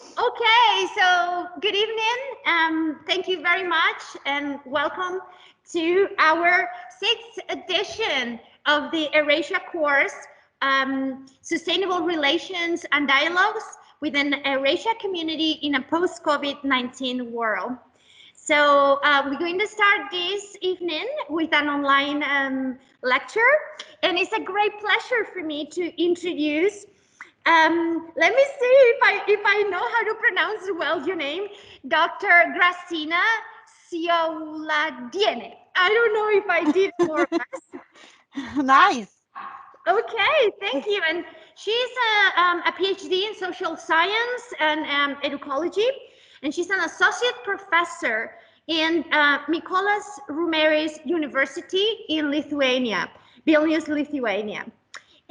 Okay, so good evening. Thank you very much and welcome to our sixth edition of the Eurasia course, Sustainable Relations and Dialogues with an Eurasia community in a post-COVID-19 world. So we're going to start this evening with an online lecture, and it's a great pleasure for me to introduce let me see if I know how to pronounce well your name, Dr. Gražina Čiuladienė. I don't know if I did more or less. Nice. Okay, thank you. And she's a PhD in social science and educology, and she's an associate professor in Nykolas Romeris University in Lithuania, Vilnius, Lithuania.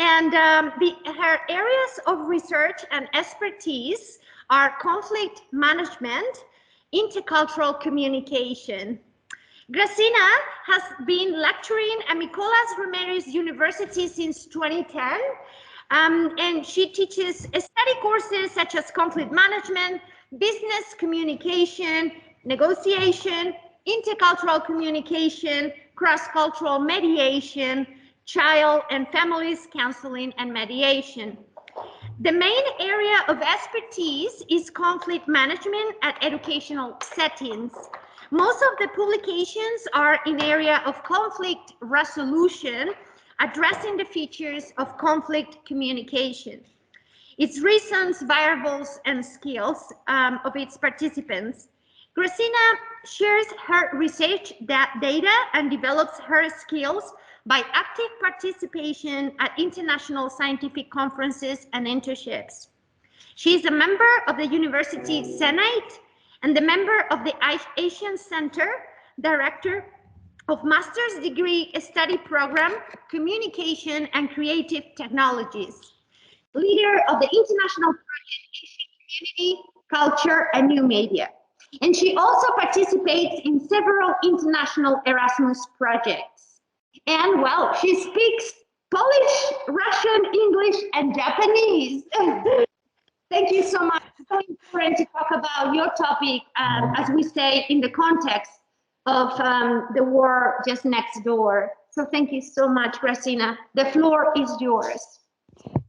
And her areas of research and expertise are conflict management, intercultural communication. Gražina has been lecturing at Nykolas Romeris University since 2010, and she teaches study courses such as conflict management, business communication, negotiation, intercultural communication, cross-cultural mediation, child and families counseling and mediation. The main area of expertise is conflict management at educational settings. Most of the publications are in area of conflict resolution, addressing the features of conflict communication, its reasons, variables, and skills of its participants. Gražina shares her research data and develops her skills by active participation at international scientific conferences and internships. She is a member of the University Senate and the member of the Asian Center, director of Master's Degree Study Program, Communication and Creative Technologies, leader of the international project Asian Community, Culture and New Media. And she also participates in several international Erasmus projects. And well, she speaks Polish, Russian, English, and Japanese. Thank you so much. It's so important to talk about your topic, as we say, in the context of the war just next door. So thank you so much, Gražina. The floor is yours.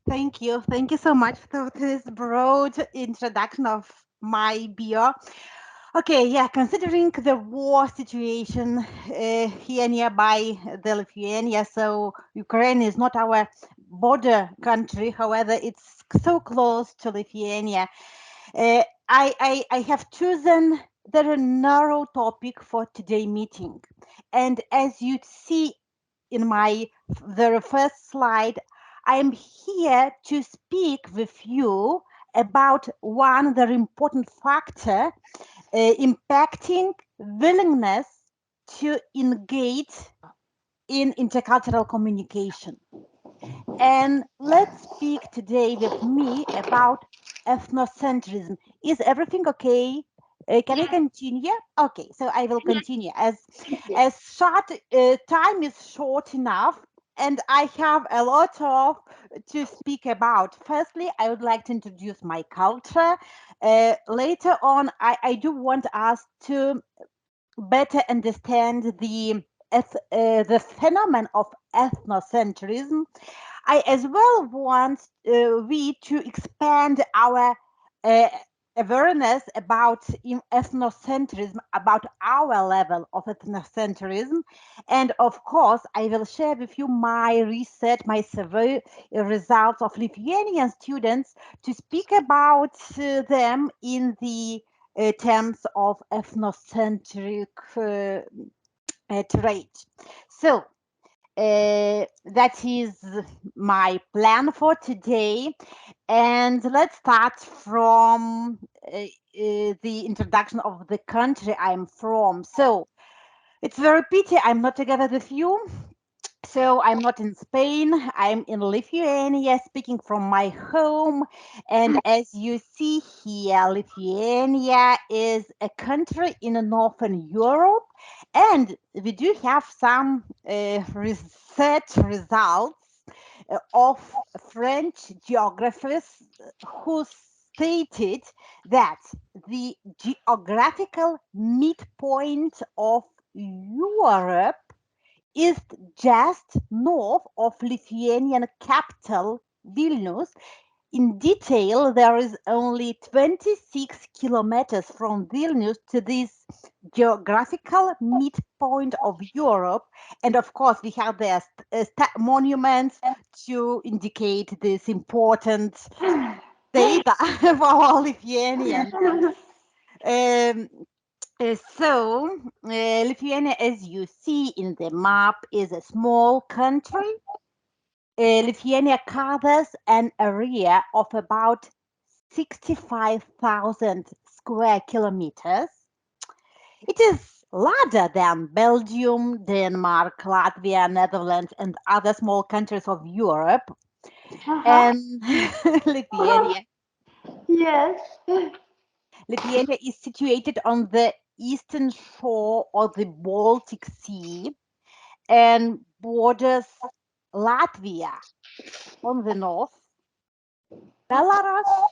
Thank you. Thank you so much for this broad introduction of my bio. Okay, yeah, considering the war situation here nearby the Lithuania, so Ukraine is not our border country, however, it's so close to Lithuania. I have chosen the narrow topic for today's meeting. And as you see in the first slide, I am here to speak with you about one very important factor impacting willingness to engage in intercultural communication. And let's speak today with me about ethnocentrism. Is everything okay? Can I continue? Okay, so I will continue as time is short enough, and I have a lot of to speak about. Firstly, I would like to introduce my culture. Later on, I do want us to better understand the phenomenon of ethnocentrism. I as well want we to expand our awareness about ethnocentrism, about our level of ethnocentrism. And of course, I will share with you my research, my survey results of Lithuanian students to speak about them in the terms of ethnocentric trait. So that is my plan for today. And let's start from the introduction of the country I'm from. So it's very pity I'm not together with you. So I'm not in Spain, I'm in Lithuania, speaking from my home. And as you see here, Lithuania is a country in Northern Europe. And we do have some research results of French geographers who stated that the geographical midpoint of Europe is just north of Lithuanian capital Vilnius. In detail, there is only 26 kilometers from Vilnius to this geographical midpoint of Europe. And of course, we have the monuments to indicate this important data for all Lithuanians. Lithuania, as you see in the map, is a small country. Lithuania covers an area of about 65,000 square kilometers. It is larger than Belgium, Denmark, Latvia, Netherlands, and other small countries of Europe. And Lithuania. Yes. Lithuania is situated on the eastern shore of the Baltic Sea and borders Latvia on the north, Belarus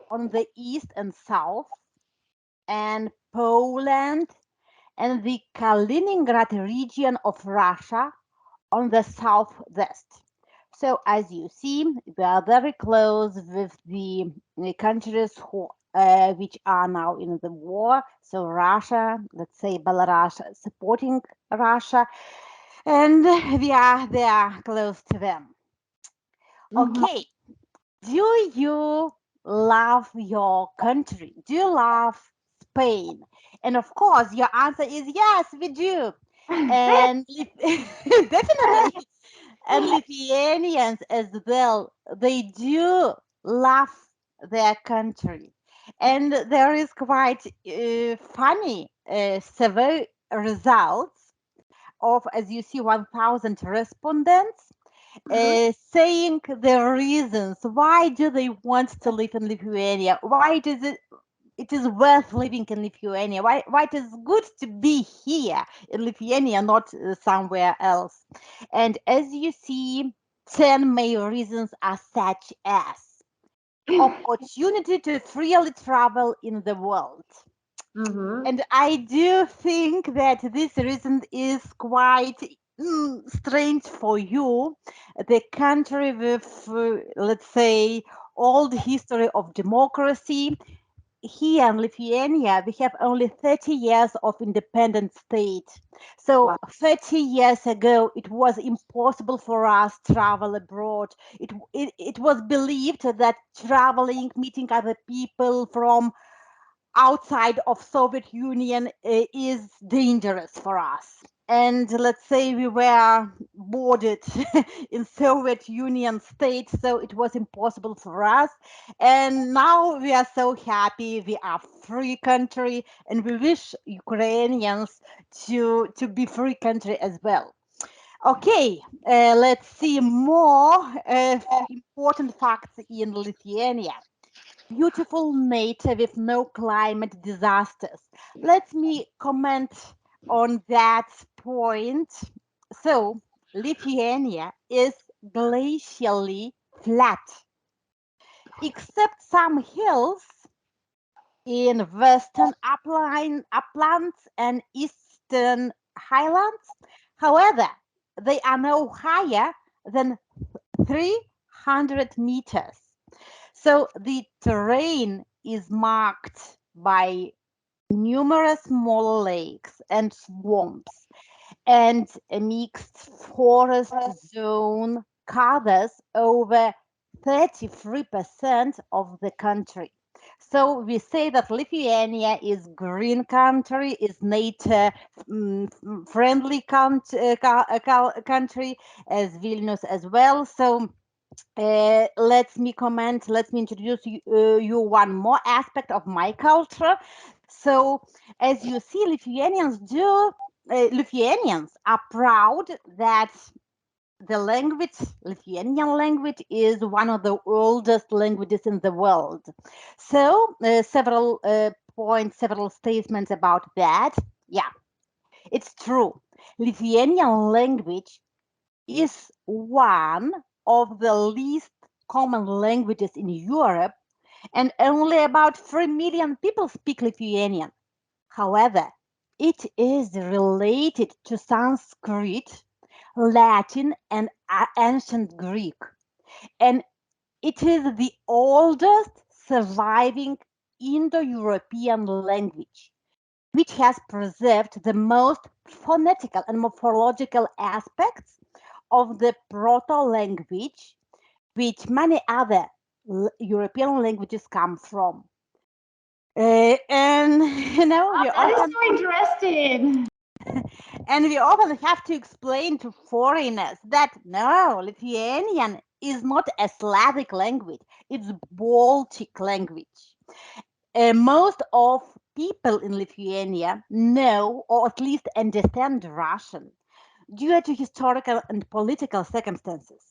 on the east and south, and Poland and the Kaliningrad region of Russia on the southwest. So as you see, we are very close with the countries which are now in the war. So Russia, let's say Belarus supporting Russia, and we are there close to them. Okay, do you love your country? Do you love Spain? And of course, your answer is yes, we do. And definitely, and Lithuanians as well, they do love their country. And there is quite funny survey results of, as you see, 1,000 respondents saying the reasons why do they want to live in Lithuania, why does it is worth living in Lithuania, why it is good to be here in Lithuania, not somewhere else. And as you see, 10 main reasons are such as opportunity to freely travel in the world. And I do think that this reason is quite strange for you, the country with, let's say, old history of democracy. Here in Lithuania, we have only 30 years of independent state. So 30 years ago, it was impossible for us to travel abroad. It was believed that traveling, meeting other people from outside of Soviet Union is dangerous for us. And let's say we were boarded in Soviet Union states, so it was impossible for us. And now we are so happy. We are free country, and we wish Ukrainians to be free country as well. Okay, let's see more important facts in Lithuania. Beautiful nature with no climate disasters. Let me comment on that point. So, Lithuania is glacially flat, except some hills in western uplands and eastern highlands. However, they are no higher than 300 meters. So the terrain is marked by numerous small lakes and swamps, and a mixed forest zone covers over 33% of the country. So we say that Lithuania is green country, is nature friendly country, as Vilnius as well. So let me introduce you one more aspect of my culture. So as you see, Lithuanians are proud that the Lithuanian language is one of the oldest languages in the world. So several statements about that. Yeah, it's true. Lithuanian language is one of the least common languages in Europe, and only about 3 million people speak Lithuanian. However, it is related to Sanskrit, Latin, and ancient Greek, and it is the oldest surviving Indo-European language, which has preserved the most phonetical and morphological aspects of the proto-language, which many other European languages come from. And you know, That is so interesting. and we often have to explain to foreigners that no, Lithuanian is not a Slavic language; it's Baltic language. Most of people in Lithuania know or at least understand Russian due to historical and political circumstances.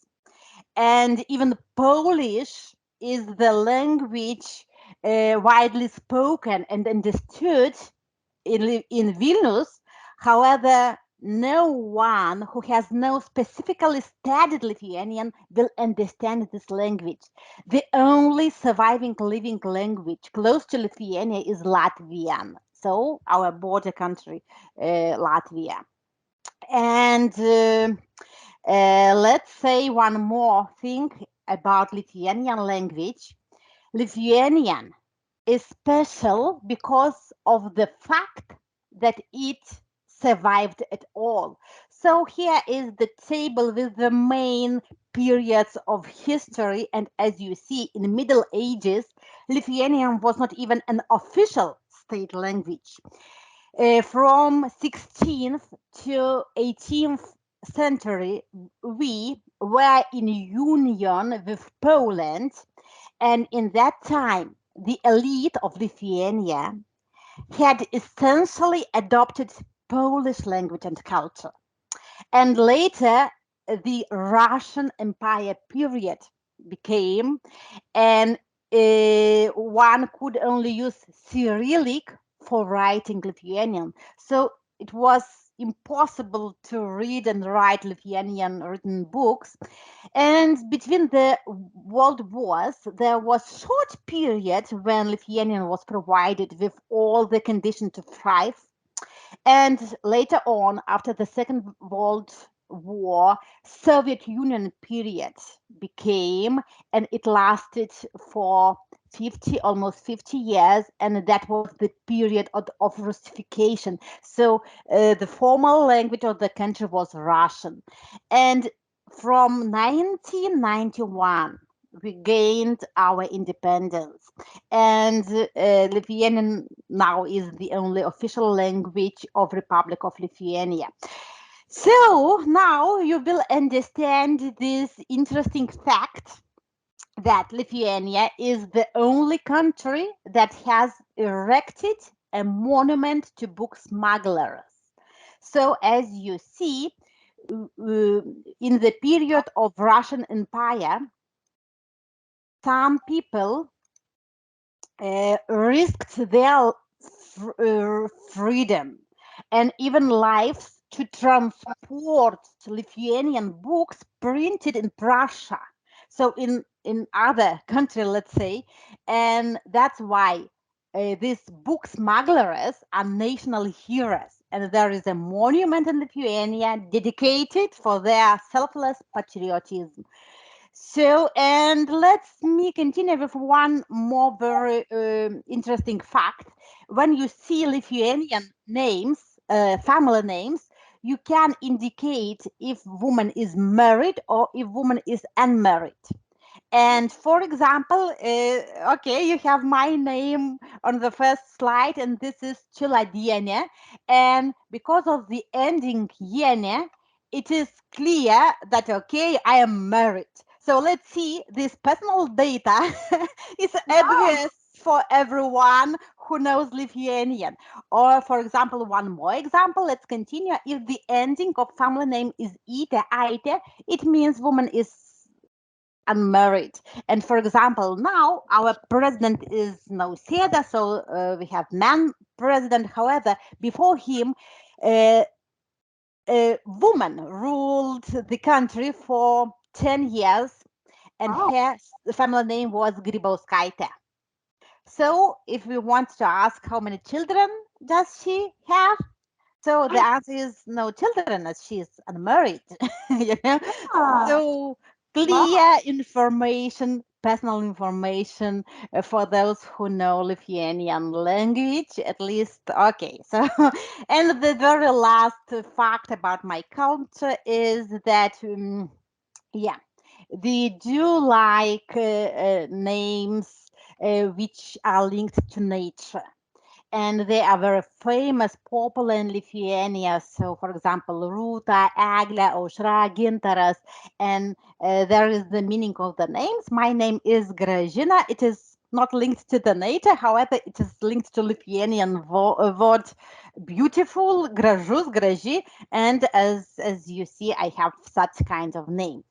And even Polish is the language widely spoken and understood in Vilnius. However, no one who has no specifically studied Lithuanian will understand this language. The only surviving living language close to Lithuania is Latvian, so our border country, Latvia. And let's say one more thing about Lithuanian language. Lithuanian is special because of the fact that it survived at all. So here is the table with the main periods of history, and as you see, in the Middle Ages, Lithuanian was not even an official state language. From 16th to 18th century, we were in union with Poland, and in that time, the elite of Lithuania had essentially adopted Polish language and culture. And later, the Russian Empire period became, and one could only use Cyrillic for writing Lithuanian. So it was impossible to read and write Lithuanian written books. And between the world wars, there was short period when Lithuanian was provided with all the conditions to thrive. And later on, after the Second World War, Soviet Union period became, and it lasted for 50, almost 50 years, and that was the period of Russification. So the formal language of the country was Russian. And from 1991, we gained our independence, and Lithuanian now is the only official language of Republic of Lithuania. So now you will understand this interesting fact that Lithuania is the only country that has erected a monument to book smugglers. So as you see, in the period of Russian Empire, some people risked their freedom and even lives to transport Lithuanian books printed in Prussia, so in other country, let's say, and that's why these book smugglers are national heroes, and there is a monument in Lithuania dedicated for their selfless patriotism. So, and let's me continue with one more very interesting fact. When you see Lithuanian names, family names, you can indicate if woman is married or if woman is unmarried. And for example, okay, you have my name on the first slide, and this is Čiuladienė. And because of the ending "ienė," it is clear that, okay, I am married. So let's see, this personal data is obvious for everyone who knows Lithuanian. Or, for example, one more example, let's continue. If the ending of family name is "ite," "aite," it means woman is unmarried. And for example, now our president is Nausėda, so we have man president. However, before him, a woman ruled the country for 10 years, and her family name was Grybauskaitė. So if we want to ask how many children does she have, so the answer is no children, as she's unmarried. you know? Ah, So wow. clear information, personal information for those who know Lithuanian language, at least. Okay, so and the very last fact about my culture is that yeah, they do like names which are linked to nature, and they are very famous, popular in Lithuania. So, for example, Rūta, Eglė, Aušra, Gintaras, and there is the meaning of the names. My name is Gražina. It is not linked to the nature, however, it is linked to Lithuanian word beautiful, gražus, graži, and as you see, I have such kind of name.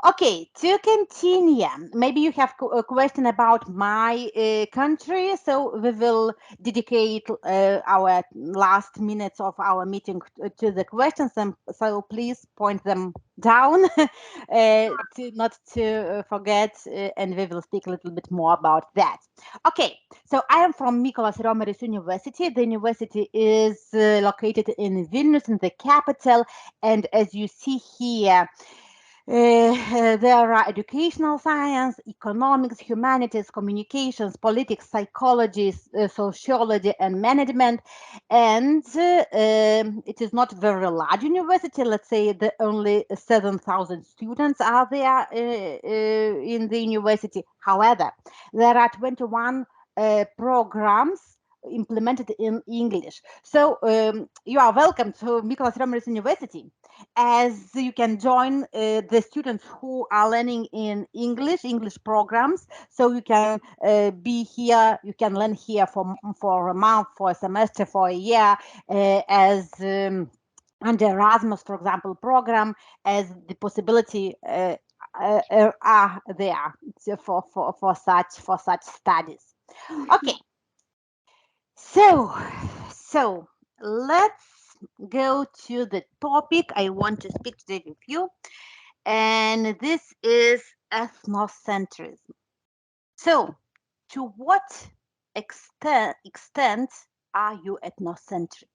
Okay, to continue, maybe you have a question about my country, so we will dedicate our last minutes of our meeting to the questions, and so please point them down to not to forget, and we will speak a little bit more about that. Okay, so I am from Nykolas Romeris University. The university is located in Vilnius, in the capital, and as you see here, there are educational science, economics, humanities, communications, politics, psychology, sociology, and management. And it is not very large university. Let's say the only 7,000 students are there in the university. However, there are 21 programs implemented in English. So you are welcome to Mykolas Romeris University, as you can join the students who are learning in English programs. So you can be here, you can learn here for a month, for a semester, for a year, as under Erasmus, for example, program, as the possibility are there for such studies. Okay, so let's go to the topic I want to speak today with you, and this is ethnocentrism. So, to what extent are you ethnocentric?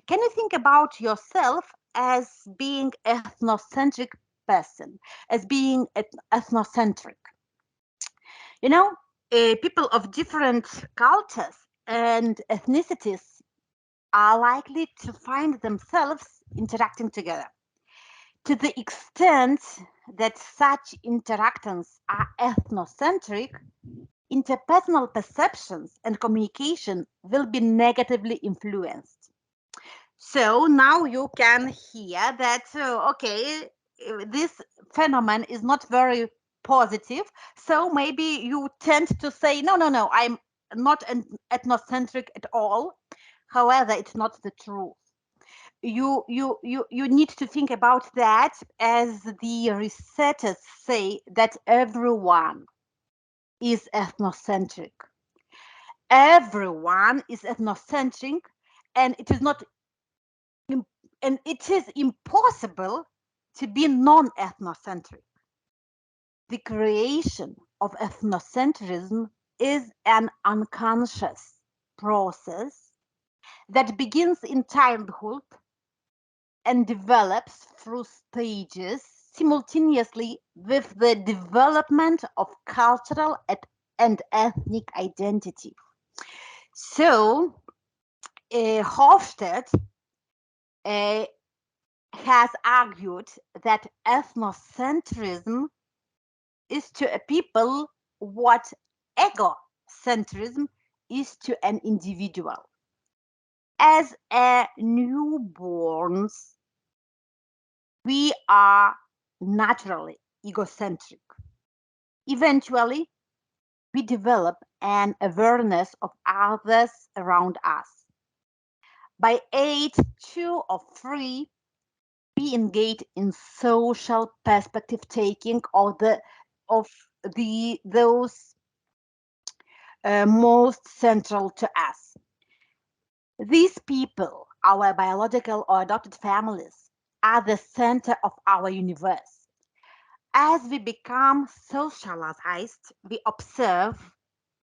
Can you think about yourself as being ethnocentric person, as being ethnocentric? You know, people of different cultures and ethnicities are likely to find themselves interacting together. To the extent that such interactions are ethnocentric, interpersonal perceptions and communication will be negatively influenced. So now you can hear that, okay, this phenomenon is not very positive. So maybe you tend to say, no, I'm not ethnocentric at all. However, it's not the truth. You need to think about that, as the researchers say that everyone is ethnocentric. Everyone is ethnocentric, and it is not and it is impossible to be non-ethnocentric. The creation of ethnocentrism is an unconscious process that begins in childhood and develops through stages simultaneously with the development of cultural and ethnic identity. So, Hofstede has argued that ethnocentrism is to a people what egocentrism is to an individual. As a newborns, we are naturally egocentric. Eventually, we develop an awareness of others around us. By age 2 or 3, we engage in social perspective taking of those most central to us. These people, our biological or adopted families, are the center of our universe. As we become socialized, we observe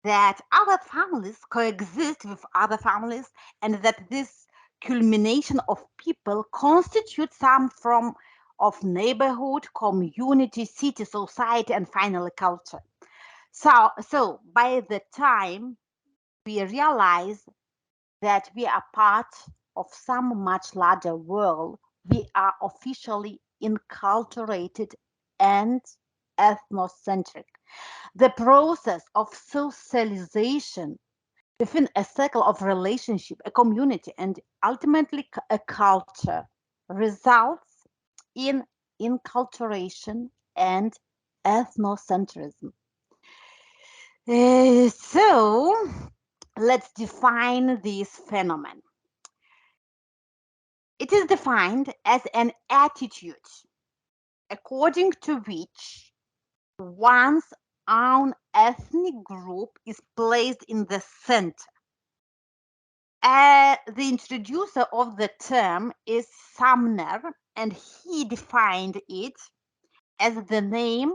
that our families coexist with other families, and that this culmination of people constitutes some form of neighborhood, community, city, society, and finally culture. So by the time we realize that we are part of some much larger world, we are officially inculturated and ethnocentric. The process of socialization within a circle of relationship, a community, and ultimately a culture results in inculturation and ethnocentrism. So let's define this phenomenon. It is defined as an attitude according to which one's own ethnic group is placed in the center. The introducer of the term is Sumner, and he defined it as the name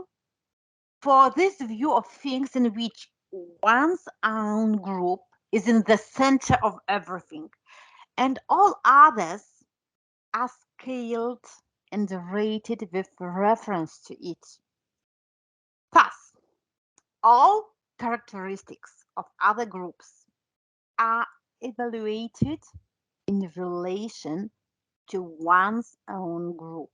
for this view of things in which one's own group is in the center of everything, and all others are scaled and rated with reference to it. Thus, all characteristics of other groups are evaluated in relation to one's own group.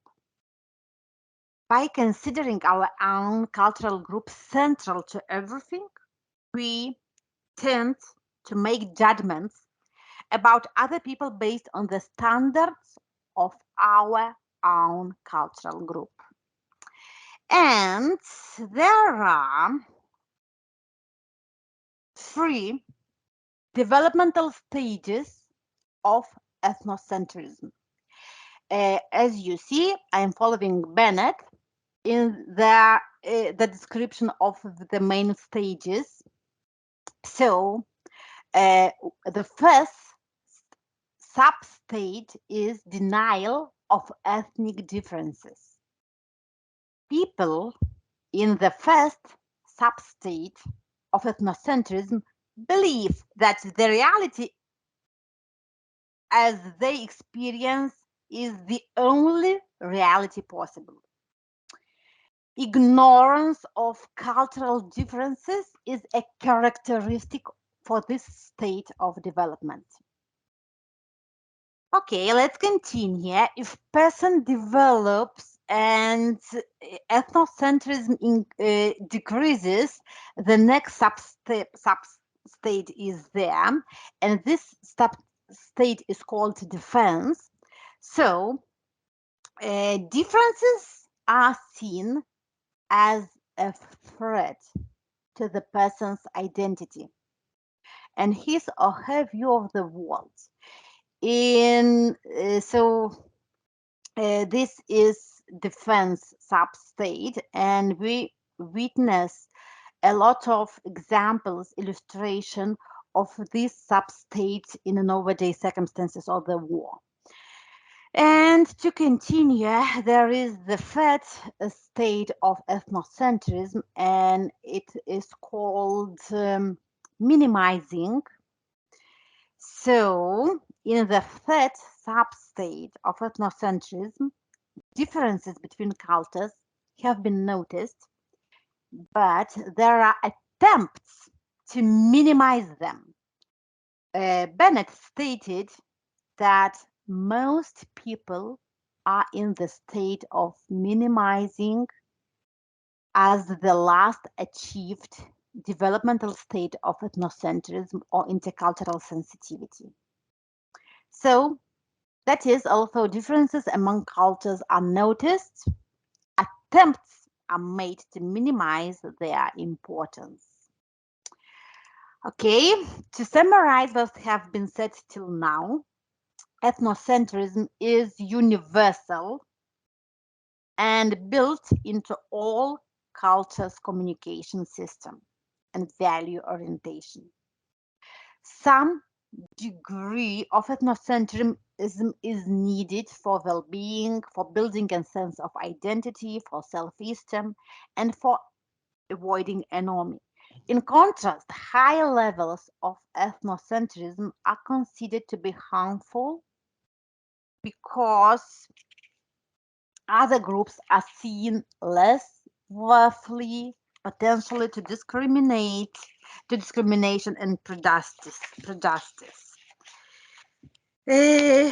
By considering our own cultural group central to everything, we tend to make judgments about other people based on the standards of our own cultural group. And there are 3 developmental stages of ethnocentrism. As you see, I am following Bennett in the description of the main stages. So the first sub-stage is denial of ethnic differences. People in the first sub-stage of ethnocentrism believe that the reality as they experience is the only reality possible. Ignorance of cultural differences is a characteristic for this state of development. Okay, let's continue. If person develops and ethnocentrism decreases, the next sub-state is there, and this sub-state is called defense. So differences are seen as a threat to the person's identity and his or her view of the world. This is defense sub-state, and we witness a lot of examples, illustration of this sub-state in nowadays circumstances of the war. And to continue, there is the third state of ethnocentrism, and it is called minimizing. So, in the third sub-state of ethnocentrism, differences between cultures have been noticed, but there are attempts to minimize them. Bennett stated that most people are in the state of minimizing as the last achieved developmental state of ethnocentrism or intercultural sensitivity. So that is, although differences among cultures are noticed, attempts are made to minimize their importance. Okay, to summarize what have been said till now, ethnocentrism is universal and built into all cultures' communication system and value orientation. Some degree of ethnocentrism is needed for well-being, for building a sense of identity, for self-esteem, and for avoiding anomie. In contrast, high levels of ethnocentrism are considered to be harmful because other groups are seen less worthily, potentially to discrimination and prejudice.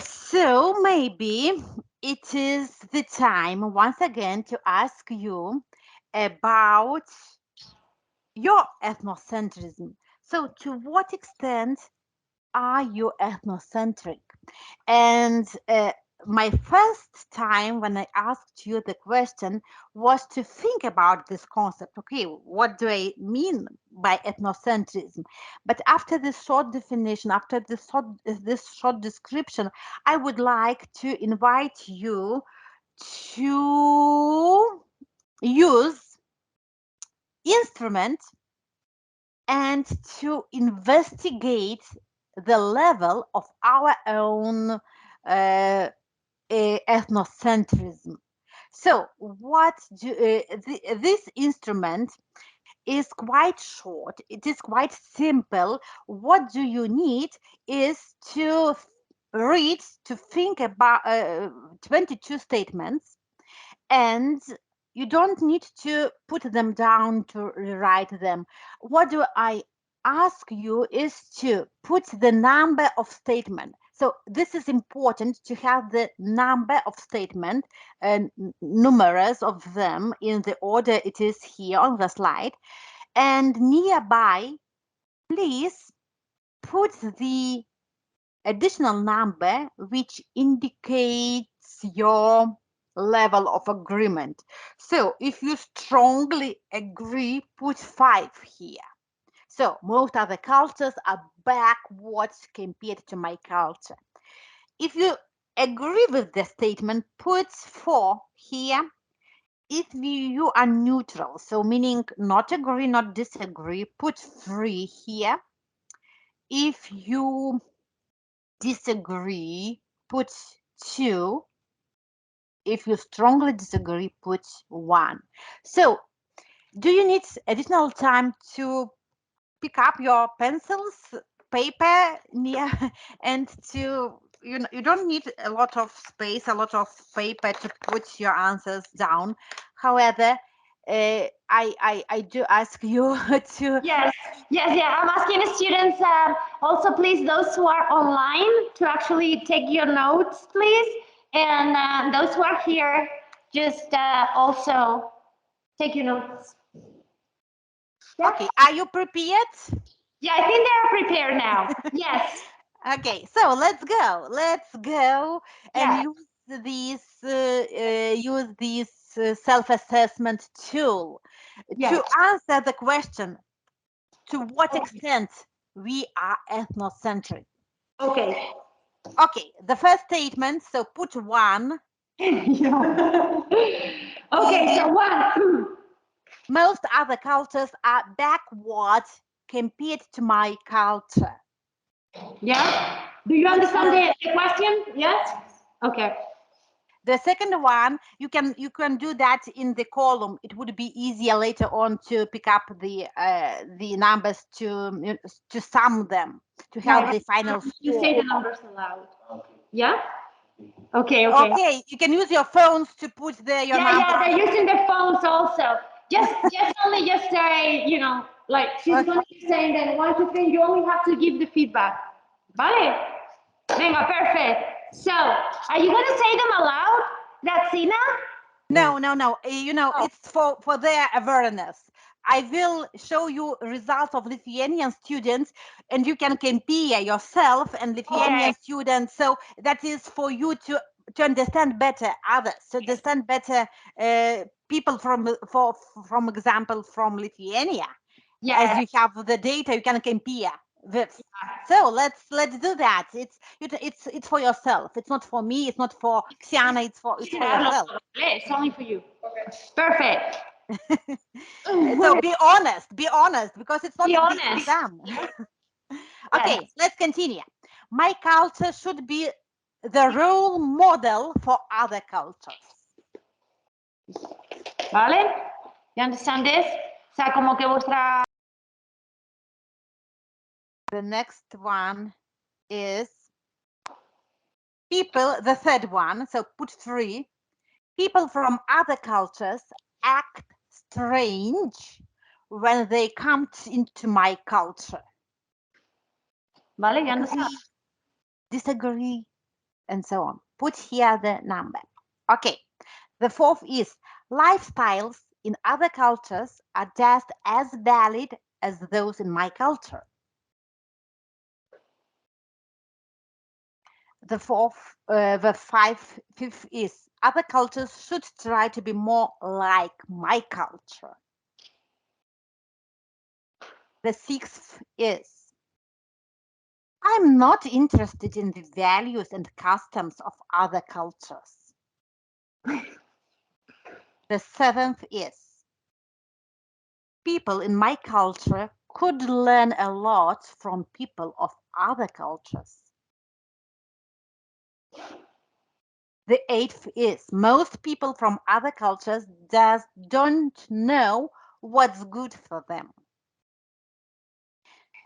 So maybe it is the time once again to ask you about your ethnocentrism. So to what extent are you ethnocentric? And my first time when I asked you the question was to think about this concept. Okay, what do I mean by ethnocentrism? But after this short definition, after this short description, I would like to invite you to use instrument and to investigate the level of our own ethnocentrism. So this instrument is quite short, it is quite simple. What do you need is to think about 22 statements, and you don't need to put them down to rewrite them. What do I ask you is to put the number of statement. So this is important to have the number of statement and numerous of them in the order it is here on the slide. And nearby, please put the additional number which indicates your level of agreement. So if you strongly agree, put 5 here. So most other cultures are backwards compared to my culture. If you agree with the statement, put 4 here. If you are neutral, so meaning not agree, not disagree, put 3 here. If you disagree, put 2. If you strongly disagree, put 1. So do you need additional time to pick up your pencils, paper, and to you don't need a lot of space, a lot of paper to put your answers down. However, I do ask you to. Yes, I'm asking the students, also please, those who are online, to actually take your notes, please. And those who are here, just also take your notes. Yeah? Okay, are you prepared? Yeah, I think they're prepared now. Yes. Okay, so let's go. Let's go and Yeah. use this self-assessment tool Yes. to answer the question: to what extent we are ethnocentric? Okay. Okay, the first statement. So put 1. Yeah. Okay, so 1. Most other cultures are backward compared to my culture. Yeah. Do you understand the question? Yes. Okay. The second one, you can do that in the column. It would be easier later on to pick up the numbers to sum them, to have the final You score. say the numbers aloud. Yeah. Okay. Okay, you can use your phones to put your numbers. Yeah, they're using their phones also. Just only just say, like she's going to say, and then 1, 2, 3. You only have to give the feedback. Vale. Venga, perfect. So, are you going to say them aloud, Gražina? No. It's for their awareness. I will show you results of Lithuanian students, and you can compare yourself and Lithuanian students. So that is for you to understand better others, to understand better people from example from Lithuania. Yes. As you have the data, you can compare with. So let's do that. It's for yourself. It's not for me. It's not for Xiana. It's for yourself. It's only for you. Okay. Perfect. So be honest, because it's not Be the honest. exam. Okay, let's continue. My culture should be the role model for other cultures. ¿Vale? You understand this? O sea, como que vuestra The next one is people, the third one, so put 3. People from other cultures act strange when they come into my culture. Vale, ya no sé. Disagree, and so on. Put here the number. Okay. The 4th is lifestyles in other cultures are just as valid as those in my culture. The 5th is other cultures should try to be more like my culture. The 6th is I'm not interested in the values and customs of other cultures. The 7th is people in my culture could learn a lot from people of other cultures. The 8th is most people from other cultures just don't know what's good for them.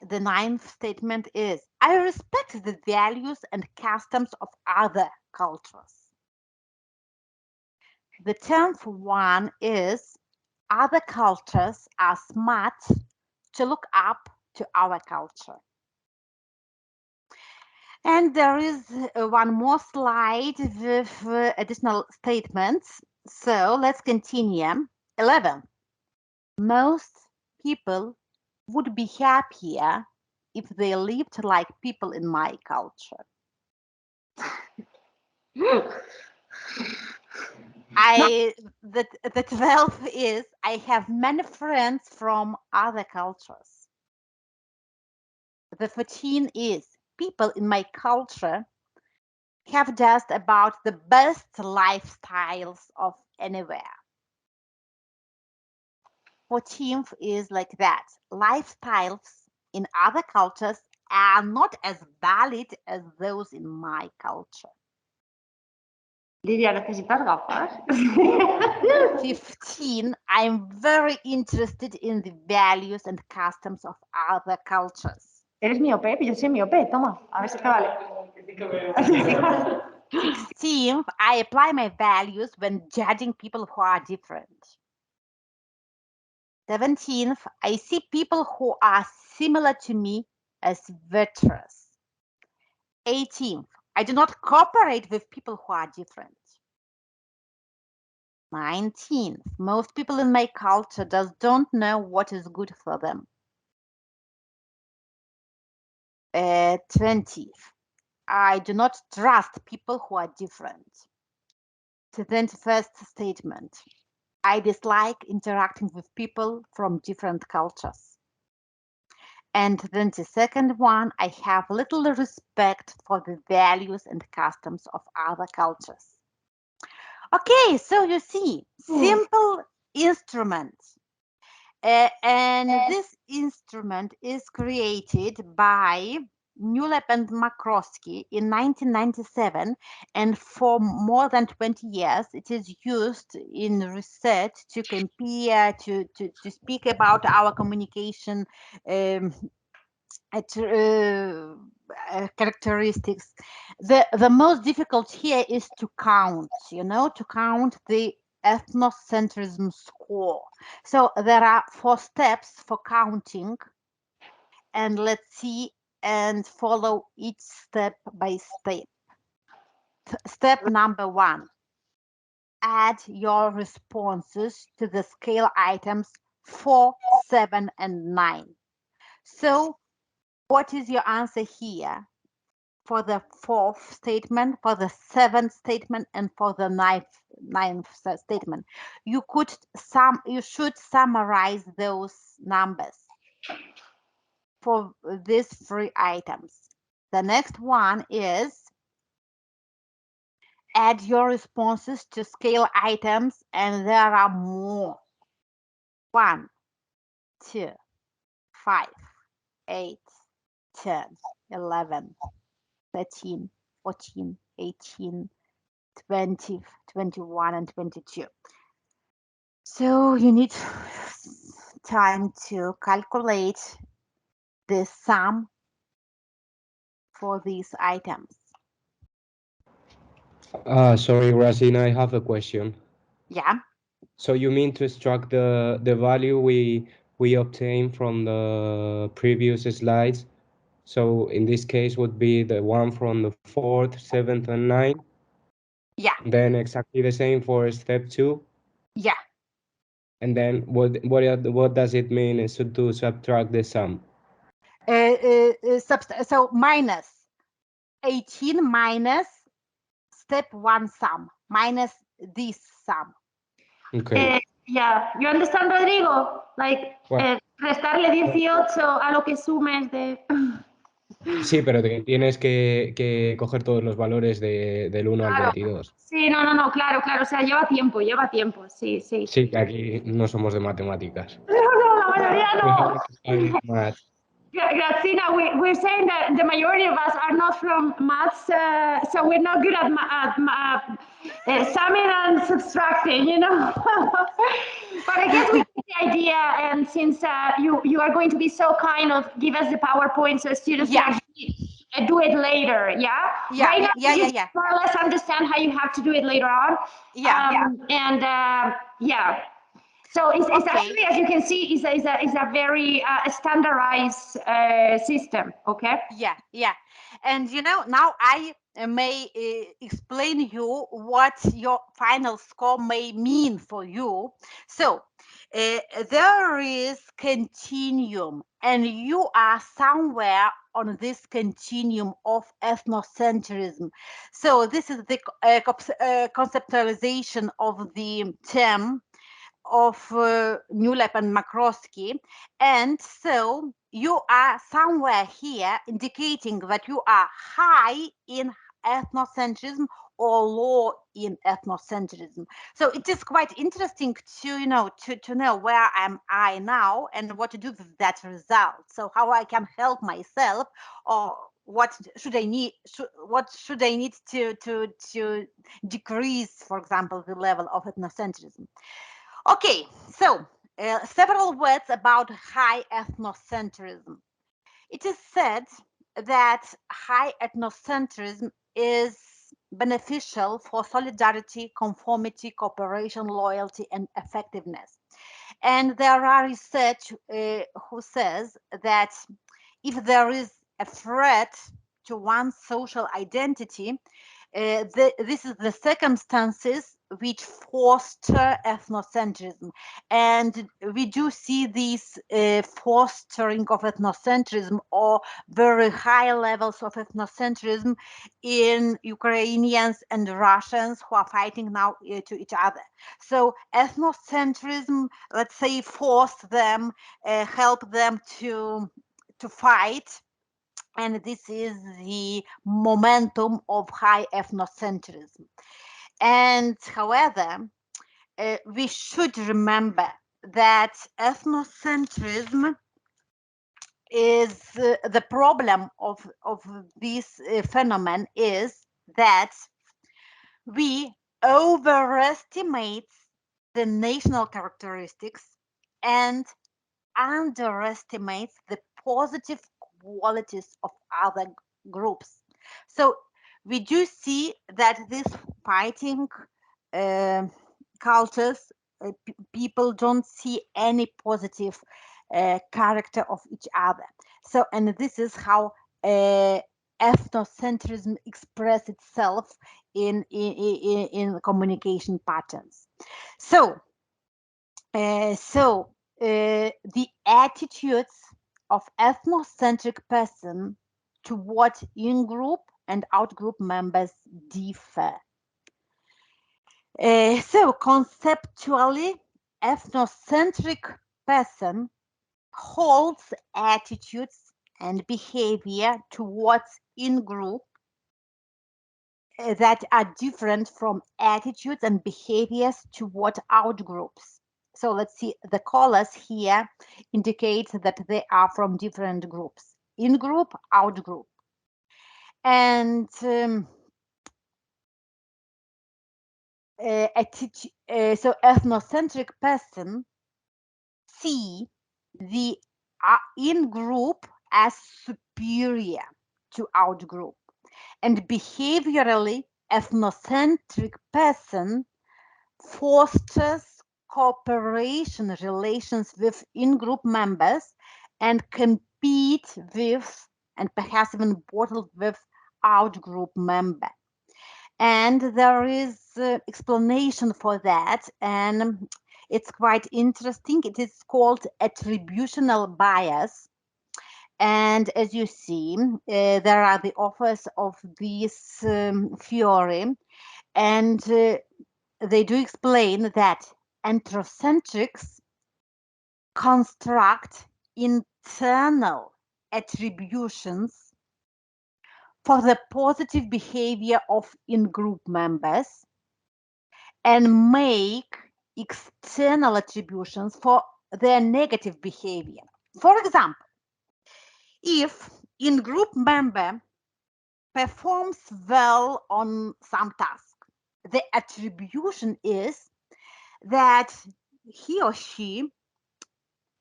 The 9th statement is I respect the values and customs of other cultures. The 10th one is other cultures are smart to look up to our culture. And there is one more slide with additional statements. So let's continue. 11. Most people would be happier if they lived like people in my culture. The 12th is I have many friends from other cultures. The 14 is people in my culture have just about the best lifestyles of anywhere. 14th is like that. Lifestyles in other cultures are not as valid as those in my culture. Lidia, ¿necesitas gafas? 15, I'm very interested in the values and customs of other cultures. Eres miope, yo soy miope, toma, a ver si te vale. 16th, I apply my values when judging people who are different. 17th, I see people who are similar to me as virtuous. 18th, I do not cooperate with people who are different. 19th, most people in my culture just don't know what is good for them. 20th, I do not trust people who are different. 21st statement, I dislike interacting with people from different cultures. And 22nd one, I have little respect for the values and customs of other cultures. Okay, so you see, simple instruments. And this instrument is created by Newlap and McCroskey in 1997, and for more than 20 years it is used in research to compare, to speak about our communication characteristics. The most difficult here is to count, to count the ethnocentrism score. So there are 4 steps for counting, and let's see and follow each step by step. Step number 1, add your responses to the scale items 4, 7, and 9. So what is your answer here for the 4th statement, for the 7th statement, and for the 9th statement? You should summarize those numbers for these 3 items. The next one is add your responses to scale items, and there are more. 1, 2, 5, 8, 10, 11, 13, 14, 18, 20, 21, and 22. So you need time to calculate the sum for these items. Sorry, Gražina, I have a question. Yeah. So you mean to extract the value we obtained from the previous slides? So in this case would be the one from the 4th, 7th, and 9th? Yeah. Then exactly the same for step 2? Yeah. And then what does it mean is to subtract the sum? So minus 18 minus step 1 sum, minus this sum. Okay. Yeah, you understand, Rodrigo? Like, Well, restarle 18 a lo que sumes de... sí, pero tienes que coger todos los valores del 1 al Claro. 22. Sí, no, claro, o sea, lleva tiempo, sí. Sí, que aquí no somos de matemáticas. No, la mayoría no. Math. Gražina, we're saying that the majority of us are not from maths, so we're not good at summing and subtracting, you know. But I guess we get the idea, and since you are going to be so kind of give us the PowerPoint so students can actually do it later, yeah? Yeah, right now, yeah. more or less understand how you have to do it later on. Yeah. So it's actually, as you can see, is a very standardized system. Okay. Yeah. And you know, now I may explain you what your final score may mean for you. So there is continuum, and you are somewhere on this continuum of ethnocentrism. So this is the conceptualization of the term of Newlap and Makrosky, and so you are somewhere here indicating that you are high in ethnocentrism or low in ethnocentrism. So it is quite interesting to know where am I now and what to do with that result. So how I can help myself, or what should I need? What should I need to decrease, for example, the level of ethnocentrism? Okay, so several words about high ethnocentrism. It is said that high ethnocentrism is beneficial for solidarity, conformity, cooperation, loyalty, and effectiveness. And there are research who says that if there is a threat to one's social identity, this is the circumstances which foster ethnocentrism, and we do see this fostering of ethnocentrism or very high levels of ethnocentrism in Ukrainians and Russians who are fighting now to each other. So ethnocentrism, let's say, force them, help them to fight. And this is the momentum of high ethnocentrism. And however, we should remember that ethnocentrism is the problem of this phenomenon is that we overestimate the national characteristics and underestimate the positive qualities of other groups. So we do see that this fighting cultures, people don't see any positive character of each other. So, and this is how ethnocentrism expresses itself in communication patterns. So, the attitudes of ethnocentric person toward in-group and out-group members differ. So conceptually, ethnocentric person holds attitudes and behavior towards in-group that are different from attitudes and behaviors toward out-groups. So let's see, the colors here indicate that they are from different groups, in-group, out-group. And so ethnocentric person see the in-group as superior to outgroup. And behaviorally ethnocentric person fosters cooperation relations with in-group members and compete with, and perhaps even battle with, out-group member. And there is explanation for that, and it's quite interesting. It is called attributional bias. And as you see, there are the authors of this theory, and they do explain that anthrocentrics construct internal attributions for the positive behavior of in-group members and make external attributions for their negative behavior. For example, if in-group member performs well on some task, the attribution is that he or she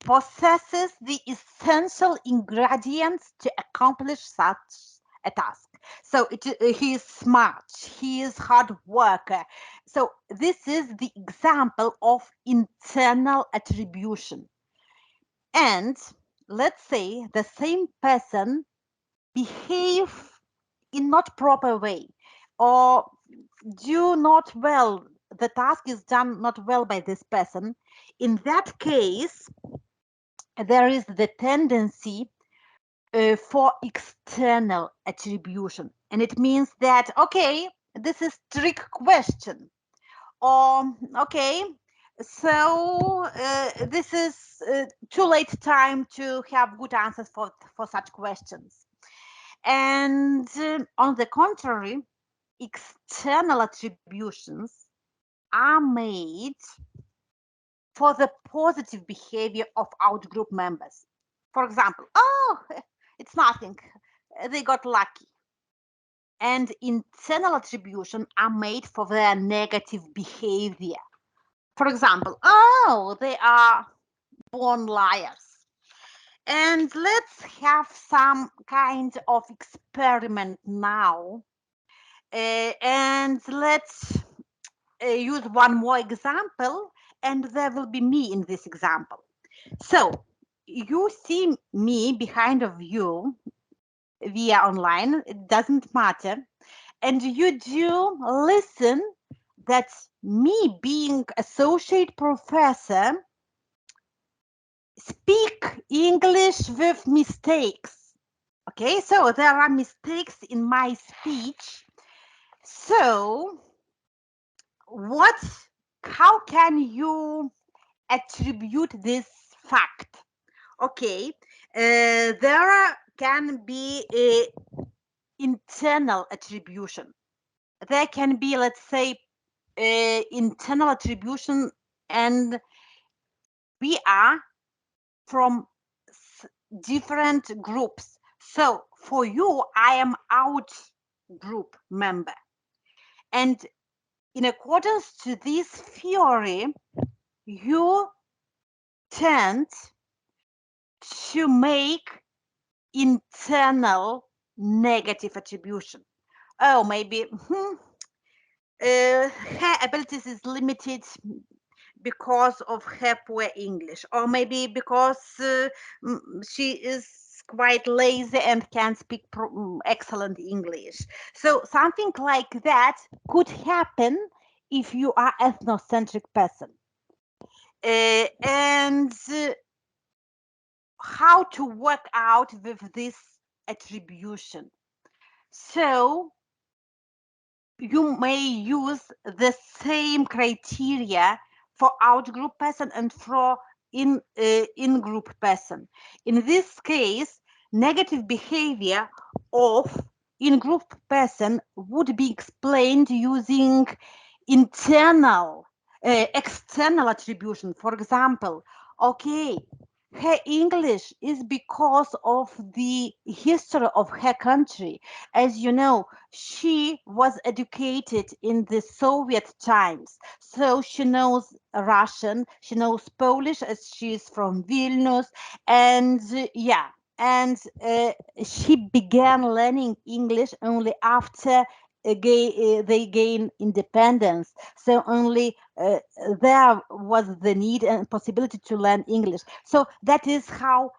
possesses the essential ingredients to accomplish such a task. So he is smart, he is hard worker. So this is the example of internal attribution. And let's say the same person behave in not proper way or do not well, the task is done not well by this person. In that case, there is the tendency for external attribution. And it means that, okay, this is trick question. Or, okay, so this is too late time to have good answers for such questions. And on the contrary, external attributions are made for the positive behavior of outgroup members. For example, oh, it's nothing, they got lucky. And internal attribution are made for their negative behavior. For example, oh, they are born liars. And let's have some kind of experiment now. And let's use one more example, and there will be me in this example. So you see me behind of you via online, it doesn't matter, and you do listen that me being associate professor speak English with mistakes. Okay, so there are mistakes in my speech. So how can you attribute this fact? Okay, there can be a internal attribution. There can be, let's say, internal attribution, and we are from different groups. So for you, I am out group member. And in accordance to this theory, you tend to make internal negative attribution. Oh, maybe her abilities is limited because of her poor English, or maybe because she is quite lazy and can speak excellent English. So something like that could happen if you are ethnocentric person. And how to work out with this attribution? So you may use the same criteria for out-group person and for in-group person. In this case, negative behavior of in-group person would be explained using external attribution. For example, okay, her English is because of the history of her country. As you know, she was educated in the Soviet times, so she knows Russian, she knows Polish as she is from Vilnius, and yeah, and she began learning English only after they gained independence. So only there was the need and possibility to learn English. So that is how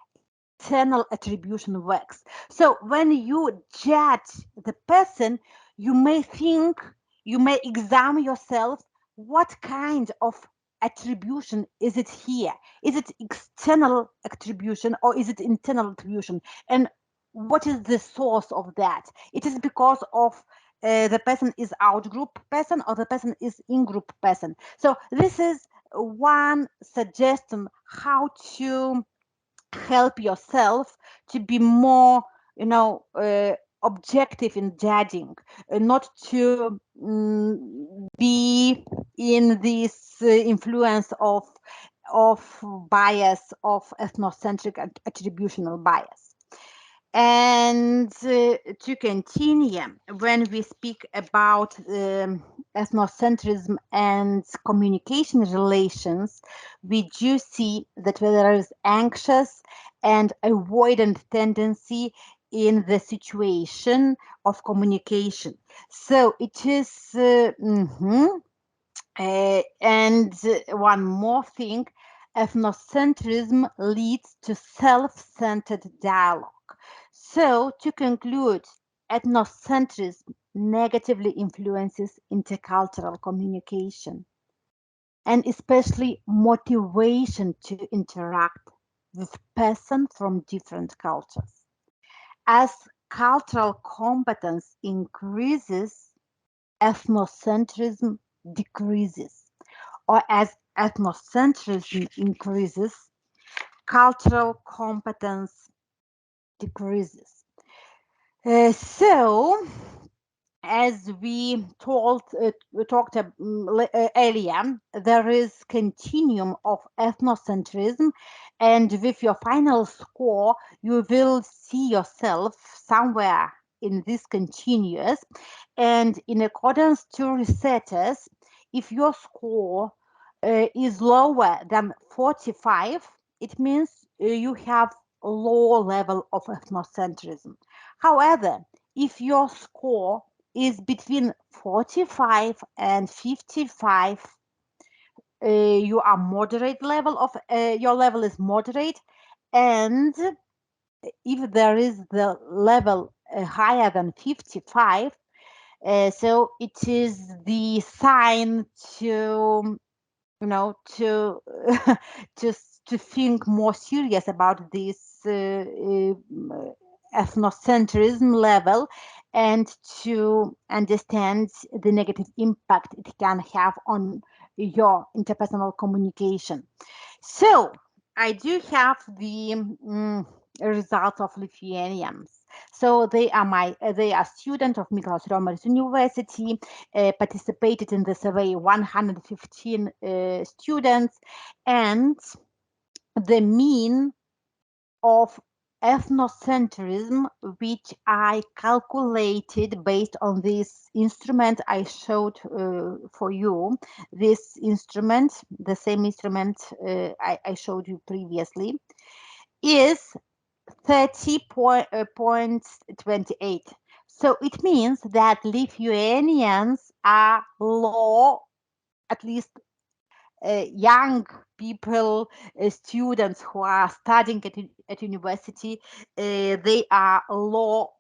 external attribution works. So when you judge the person, you may examine yourself, what kind of attribution is it here? Is it external attribution or is it internal attribution? And what is the source of that? It is because of the person is out group person or the person is in group person. So this is one suggestion how to help yourself to be more, objective in judging, not to be in this influence of bias, of ethnocentric attributional bias. And to continue, when we speak about ethnocentrism and communication relations, we do see that there is anxious and avoidant tendency in the situation of communication. So it is, and one more thing, ethnocentrism leads to self-centered dialogue. So to conclude, ethnocentrism negatively influences intercultural communication and especially motivation to interact with persons from different cultures. As cultural competence increases, ethnocentrism decreases, or as ethnocentrism increases, cultural competence decreases. So, as we talked earlier, there is continuum of ethnocentrism, and with your final score, you will see yourself somewhere in this continuous. And in accordance to researchers, if your score is lower than 45, it means you have a low level of ethnocentrism. However, if your score is between 45 and 55, you are moderate level of your level is moderate, and if there is the level higher than 55, so it is the sign to to to think more serious about this ethnocentrism level and to understand the negative impact it can have on your interpersonal communication. So I do have the results of Lithuanians. So they are students of Mykolas Romeris University, participated in the survey 115 students, and the mean of ethnocentrism, which I calculated based on this instrument I showed for you. This instrument, the same instrument I showed you previously, is 30.28. So it means that Lithuanians are low, at least young people, students who are studying at university, they are low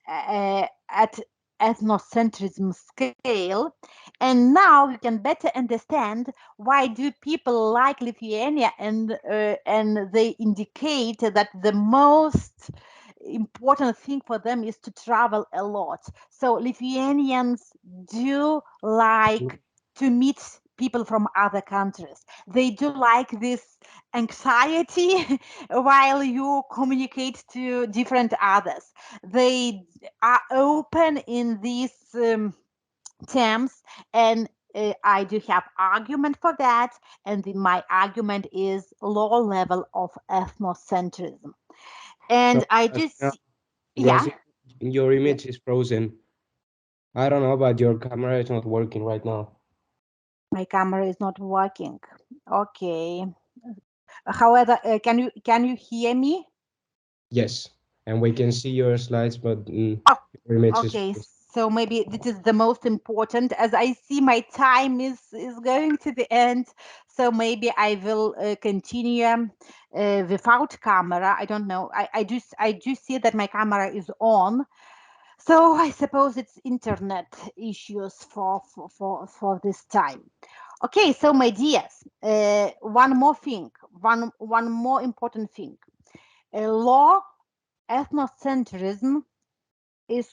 at ethnocentrism scale. And now you can better understand why do people like Lithuania, and they indicate that the most important thing for them is to travel a lot. So Lithuanians do like to meet people from other countries. They do like this anxiety while you communicate to different others. They are open in these terms, and I do have argument for that, and my argument is low level of ethnocentrism. And I just, yeah. Your image is frozen. I don't know, but your camera is not working right now. My camera is not working. Okay. However, can you hear me? Yes, and we can see your slides, but Oh, your image is okay, frozen. so maybe this is the most important, as I see my time is going to the end. So maybe I will continue without camera. I don't know. I do see that my camera is on. So I suppose it's internet issues for this time. Okay, so my dears, one more thing, one more important thing. Law ethnocentrism is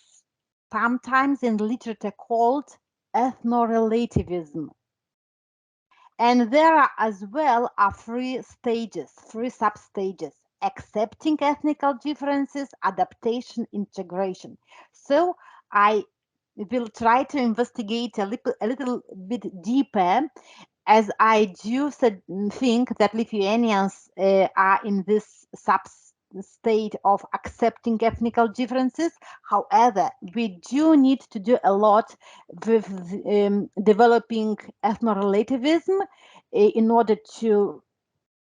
sometimes in literature called ethnorelativism. And there are as well are three stages, three sub-stages: accepting ethnical differences, adaptation, integration. So I will try to investigate a little bit deeper, as I do think that Lithuanians are in this state of accepting ethnical differences. However, we do need to do a lot with developing ethnorelativism in order to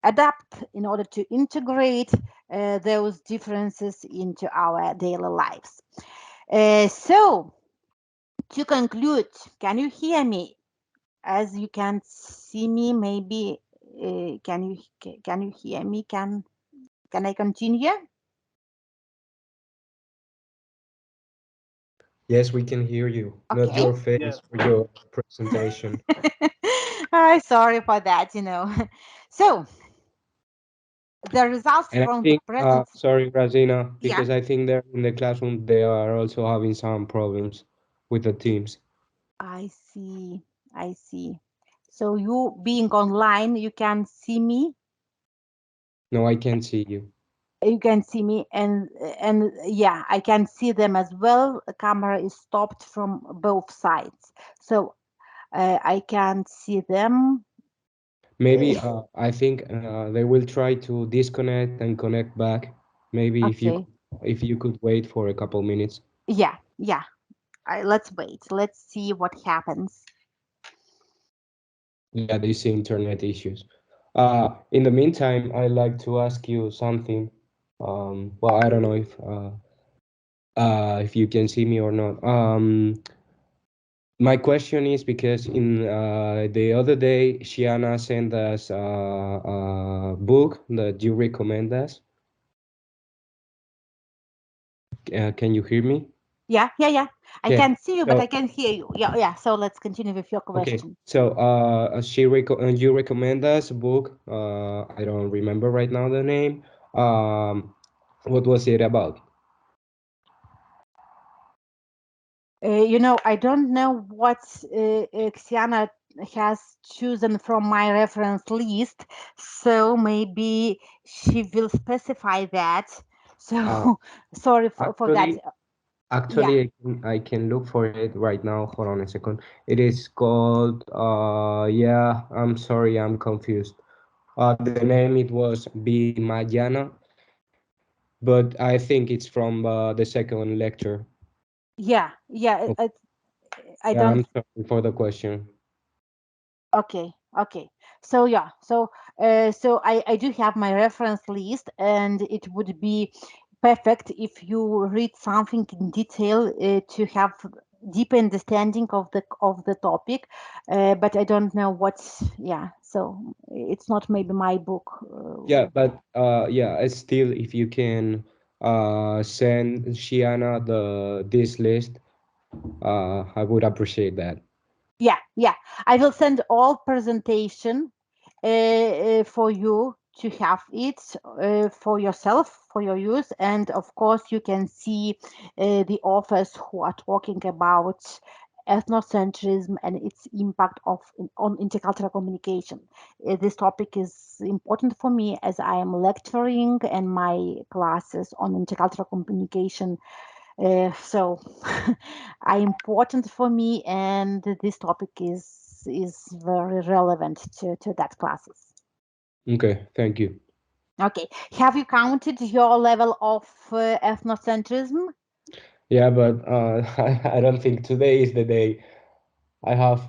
adapt, in order to integrate those differences into our daily lives. So, to conclude, can you hear me? As you can see me, maybe can you hear me? Can I continue? Yes, we can hear you. Not Okay. your face or your presentation. I'm sorry for that. So the results And I from the think, present. sorry, Gražina, Yeah, because I think they're in the classroom, they are also having some problems with the teams. I see. I see. So you being online, you can see me. No, I can't see you. You can see me, and yeah, I can see them as well. The camera is stopped from both sides, so I can see them. Maybe I think they will try to disconnect and connect back. Maybe Okay. if you could wait for a couple minutes. Yeah, yeah. Let's wait. Let's see what happens. Yeah, these internet issues. In the meantime, I'd like to ask you something. Well, I don't know if you can see me or not. My question is because in the other day, Shiana sent us a book that you recommend us. Can you hear me? Yeah, yeah, yeah. I Okay. can see you, but I So can hear you. Yeah, yeah. So let's continue with your okay. question. So you recommend us a book. I don't remember right now the name. What was it about? I don't know what Xiana has chosen from my reference list, so maybe she will specify that. Uh, So sorry for that. actually, Yeah, I can look for it right now. Hold on a second. It is called yeah, I'm sorry, I'm confused. The name it was Be Mayana, but I think it's from the second lecture. yeah, yeah. Okay. I Yeah, don't. I'm sorry for the question. Okay, okay. So yeah, so I do have my reference list, and it would be perfect if you read something in detail to have deep understanding of the topic. But I don't know what's, yeah. So it's not maybe my book. Yeah, but yeah, it's still if you can send Shiana this list, I would appreciate that. Yeah, yeah. I will send all presentation for you to have it for yourself, for your use. And of course, you can see the authors who are talking about ethnocentrism and its impact on intercultural communication. This topic is important for me as I am lecturing and my classes on intercultural communication so are important for me, and this topic is very relevant to that classes. Okay, thank you. Okay, have you counted your level of ethnocentrism? Yeah, but I don't think today is the day. I have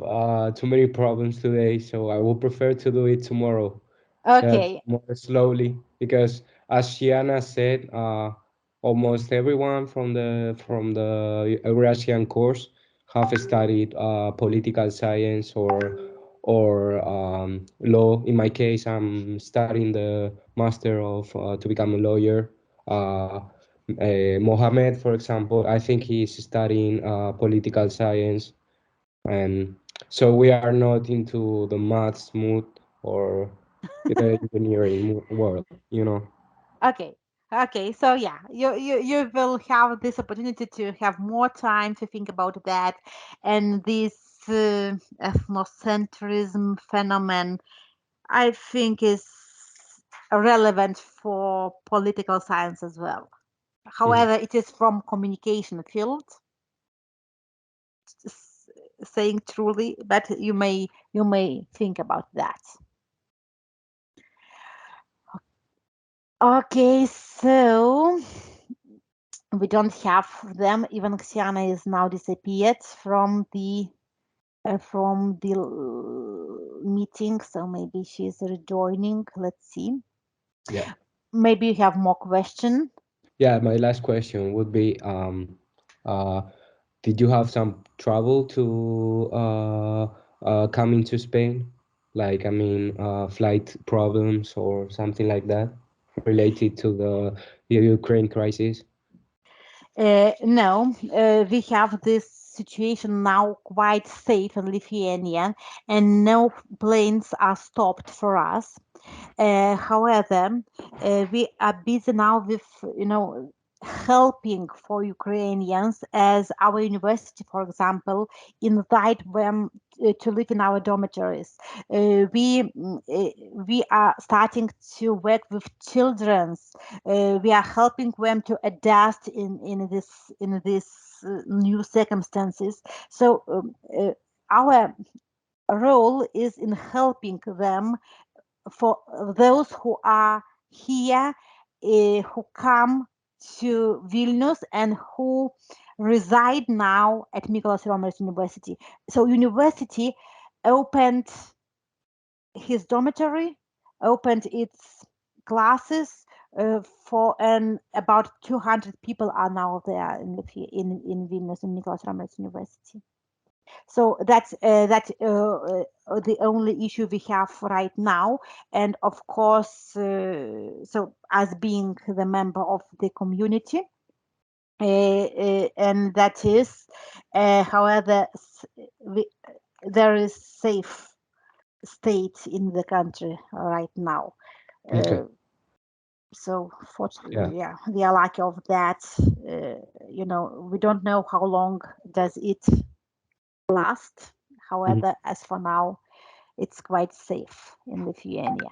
too many problems today, so I will prefer to do it tomorrow, Okay, more slowly, because as Shiana said, almost everyone from the Eurasian course have studied political science or law. In my case, I'm studying the master of to become a lawyer. Mohammed, for example, I think he's studying political science, and so we are not into the maths mood or the engineering world, you know. Okay. Okay, so yeah, you will have this opportunity to have more time to think about that, and this ethnocentrism phenomenon, I think, is relevant for political science as well. However, it is from communication field, saying truly, but you may think about that. Okay, so we don't have them. Even Xiana is now disappeared from the meeting, so maybe she's rejoining. Let's see. Yeah. Maybe you have more question. Yeah, my last question would be, did you have some trouble to coming to Spain? Like, I mean, flight problems or something like that related to the Ukraine crisis? No, we have this situation now quite safe in Lithuania, and no planes are stopped for us. However, we are busy now with, helping for Ukrainians, as our university, for example, invite them to live in our dormitories. We are starting to work with children's. We are helping them to adapt in this new circumstances. So our role is in helping them, for those who are here, who come to Vilnius and who reside now at Mykolas Romeris University. So university opened his dormitory, opened its classes for, and about 200 people are now there in Vilnius in Mykolas Romeris University. So that's the only issue we have right now. And of course, so as being the member of the community, and that is, however, there is safe state in the country right now. Okay. So fortunately, yeah, we are lucky of that. We don't know how long does it last. However, as for now, it's quite safe in Lithuania.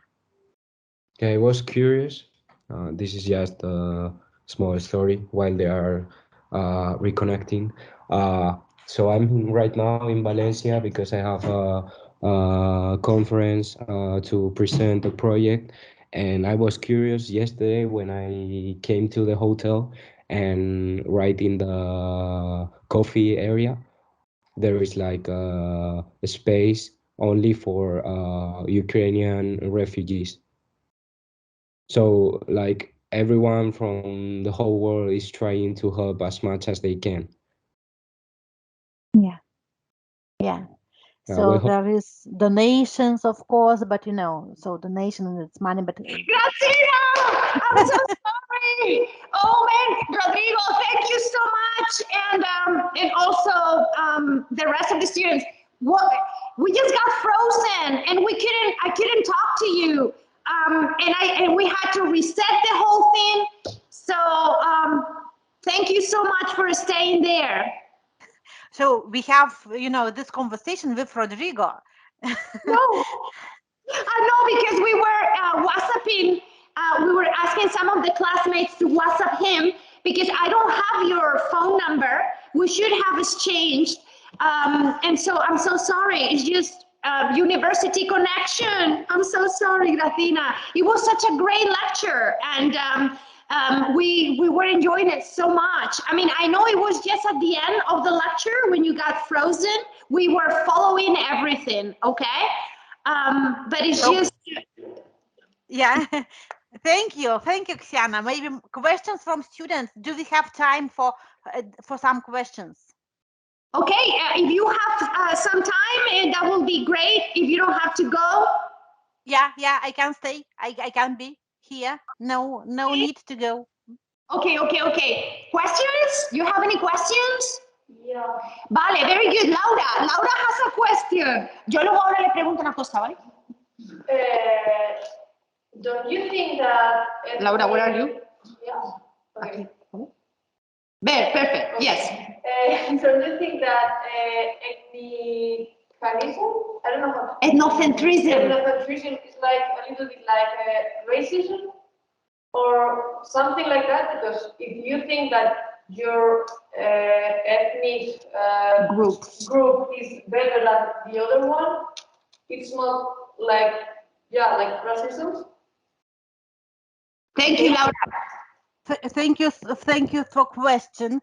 Okay, I was curious. This is just a small story while they are reconnecting. So I'm right now in Valencia because I have a conference to present a project. And I was curious yesterday when I came to the hotel, and right in the coffee area, there is like a space only for Ukrainian refugees. So like everyone from the whole world is trying to help as much as they can. Yeah. So there is donations, of course, but so donation, it's money, but Gražina, I'm so sorry. Oh man, Rodrigo, thank you so much, and also the rest of the students. What, we just got frozen, and I couldn't talk to you, and we had to reset the whole thing. So thank you so much for staying there. So we have, this conversation with Rodrigo. No, because we were WhatsApping. We were asking some of the classmates to WhatsApp him because I don't have your phone number. We should have exchanged. And so I'm so sorry. It's just university connection. I'm so sorry, Gražina. It was such a great lecture, and we were enjoying it so much. I mean, I know it was just at the end of the lecture when you got frozen. We were following everything, okay? But it's just... Yeah. Thank you, Xiana. Maybe questions from students. Do we have time for some questions? Okay, if you have some time, that will be great. If you don't have to go. Yeah, I can stay. I can be here. No need to go. Okay. Questions? You have any questions? Yeah. Vale, very good. Laura has a question. Yo luego ahora le pregunto una cosa, ¿vale? Don't you think that... Laura, where are you? Yeah. Okay. There, perfect. Okay. Yes. Don't you think that ethnicalism, I don't know how to... Ethnocentrism. Ethnocentrism is like a little bit like racism or something like that? Because if you think that your ethnic group is better than the other one, it's not like, yeah, like racism. Thank you, Laura. Thank you for question.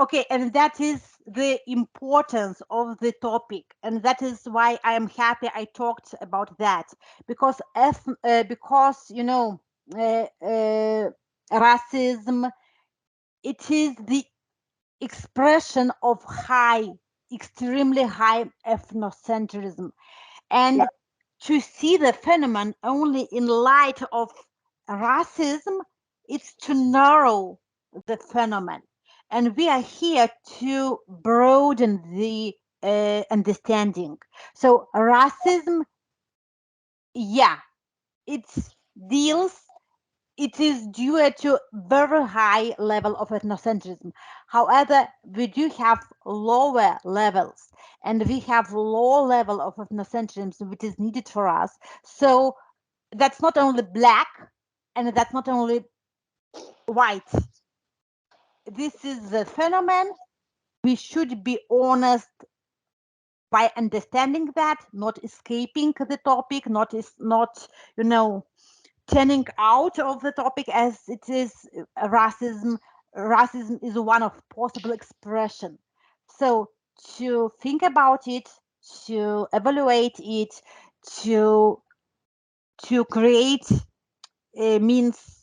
Okay, and that is the importance of the topic, and that is why I am happy I talked about that, because you know, racism, it is the expression of extremely high ethnocentrism, and to see the phenomenon only in light of racism, it's to narrow the phenomenon. And we are here to broaden the understanding. So racism, yeah, it is due to very high level of ethnocentrism. However, we do have lower levels, and we have low level of ethnocentrism which is needed for us. So that's not only black, and that's not only white. This is the phenomenon. We should be honest by understanding that, not escaping the topic, not you know, turning out of the topic as it is racism. Racism is one of possible expression. So to think about it, to evaluate it, to create means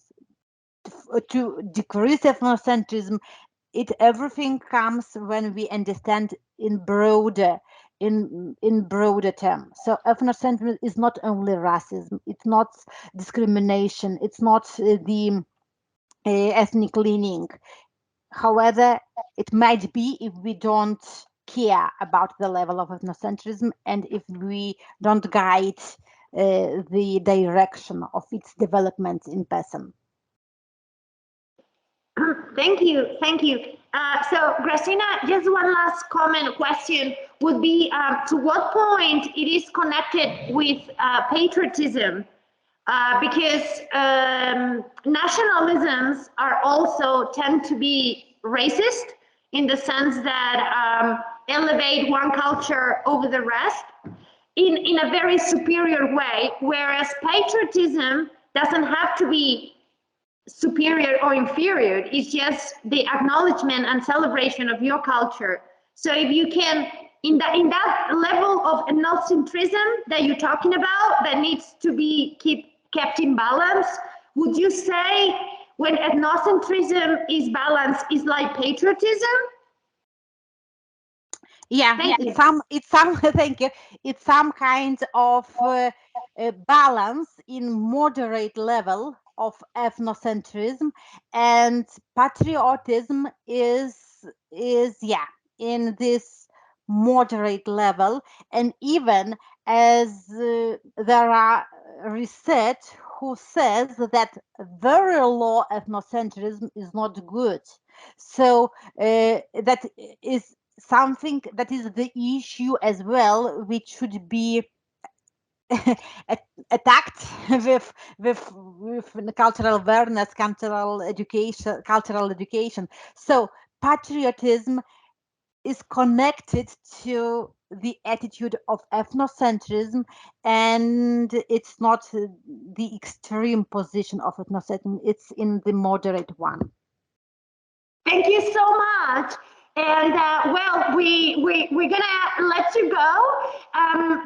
to decrease ethnocentrism, everything comes when we understand in broader terms. So ethnocentrism is not only racism, it's not discrimination, it's not the ethnic leaning. However, it might be if we don't care about the level of ethnocentrism and if we don't guide the direction of its development in person. Thank you. So, Gražina, just one last question would be to what point it is connected with patriotism? Because nationalisms are also tend to be racist in the sense that elevate one culture over the rest in a very superior way, whereas patriotism doesn't have to be superior or inferior. It's just the acknowledgement and celebration of your culture. So if you can, in that level of ethnocentrism that you're talking about, that needs to be kept in balance, would you say when ethnocentrism is balanced is like patriotism? Yeah, it's some thank you. It's some kind of balance in moderate level of ethnocentrism, and patriotism is in this moderate level. And even as there are research who says that very low ethnocentrism is not good. So that is something that is the issue as well, which should be attacked with cultural awareness, cultural education. So patriotism is connected to the attitude of ethnocentrism, and it's not the extreme position of ethnocentrism, it's in the moderate one. Thank you so much. And well, we're gonna let you go.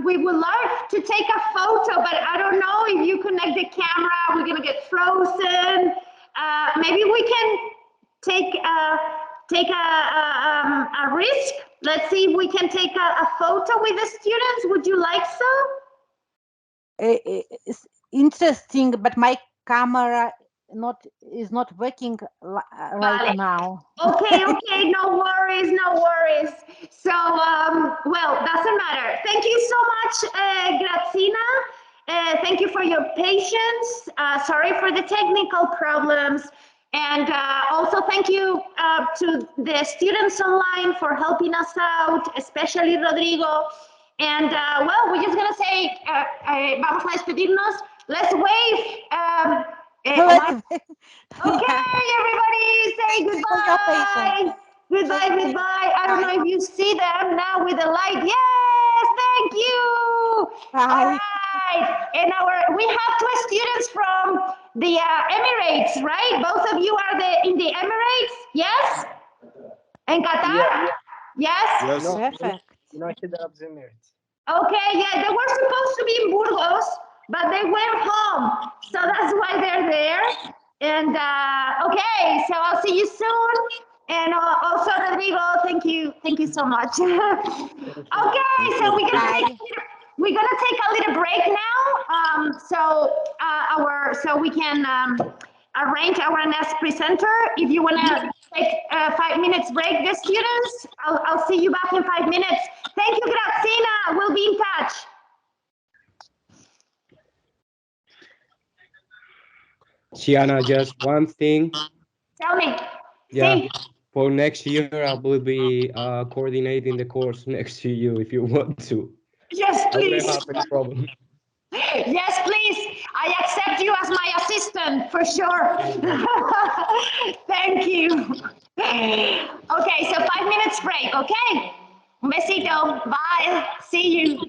We would love to take a photo, but I don't know if you connect the camera, we're gonna get frozen. Maybe we can take a risk. Let's see if we can take a photo with the students. Would you like so? It's interesting, but my camera is not working right now. Okay, no worries, no worries. So, well, doesn't matter. Thank you so much, Gražina. Thank you for your patience. Sorry for the technical problems. And also thank you to the students online for helping us out, especially Rodrigo. And well, we're just gonna say, vamos a despedirnos. Let's wave. Okay, everybody, say goodbye. Goodbye. I don't know if you see them now with the light. Yes, thank you. Bye. All right, and we have 2 students from the Emirates, right? Both of you are in the Emirates, yes? In Qatar? Yeah. Yes? Yes. Perfect. United Arab Emirates. Okay, yeah, they were supposed to be in Burgos, but they went home, so that's why they're there. And okay, so I'll see you soon. And also, Rodrigo, thank you so much. Okay, so we're gonna take a little break now. So we can arrange our next presenter. If you wanna take a 5 minutes break, the students, I'll see you back in 5 minutes. Thank you, Gražina. We'll be in touch. Shiana, just one thing. Tell me. Yeah, See? for next year, I will be coordinating the course next to you if you want to. Yes, I please. don't have any problem. Yes, please. I accept you as my assistant for sure. Thank you. Okay, so 5 minutes break, okay? Un besito. Bye. See you.